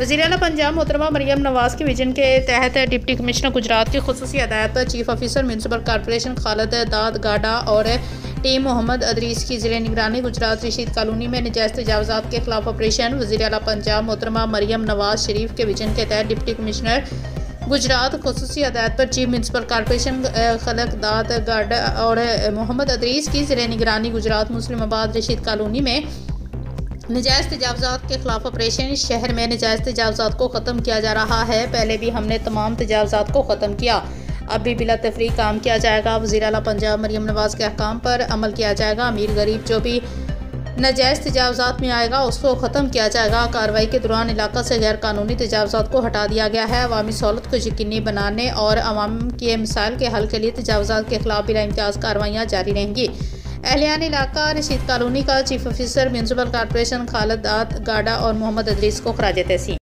वज़ीर-ए-आला पंजाब मोहतरमा मरियम नवाज़ के विजन के तहत डिप्टी कमिश्नर गुजरात की खुसूसी हदायत पर chief officer municipal corporation Khalid दाद गाडा और टीम मोहम्मद अदरीस की ज़िले निगरानी गुजरात रशीद कॉलोनी में नजायज़ तजावज़ात के खिलाफ ऑपरेशन। वज़ीर-ए-आला पंजाब मोहतरमा मरियम नवाज़ शरीफ के विजन के तहत डिप्टी कमिश्नर गुजरात खुसूसी हदायत पर चीफ म्यूनसिपल कॉर्पोरेशन खालिद दाद गाडा और मोहम्मद अदरीस की ज़िले निगरानी गुजरात मुस्लिमाबाद रशीद कॉलोनी में नजायज़ तजावज़ात के खिलाफ ऑपरेशन। शहर में नजायज़ तजावज़ात को ख़त्म किया जा रहा है। पहले भी हमने तमाम तजावज़ात को ख़त्म किया, अब भी बिला तफरीक काम किया जाएगा। वज़ीर-ए-आला पंजाब मरियम नवाज़ के अहकाम पर अमल किया जाएगा। अमीर गरीब जो भी नजायज़ तजावज़ात में आएगा उसको ख़त्म किया जाएगा। कार्रवाई के दौरान इलाका से गैर कानूनी तजावज़ात को हटा दिया गया है। अवामी सहूलत को यकीनी बनाने और अवाम के मसाइल के हल के लिए तजावज़ात के खिलाफ बिला इम्तियाज़ कार्रवाइयाँ जारी रहेंगी। एहलियान इलाका रशीद कॉलोनी का chief officer municipal corporation Khalid दाद गाडा और मोहम्मद अदरीस को खराज तहसीन।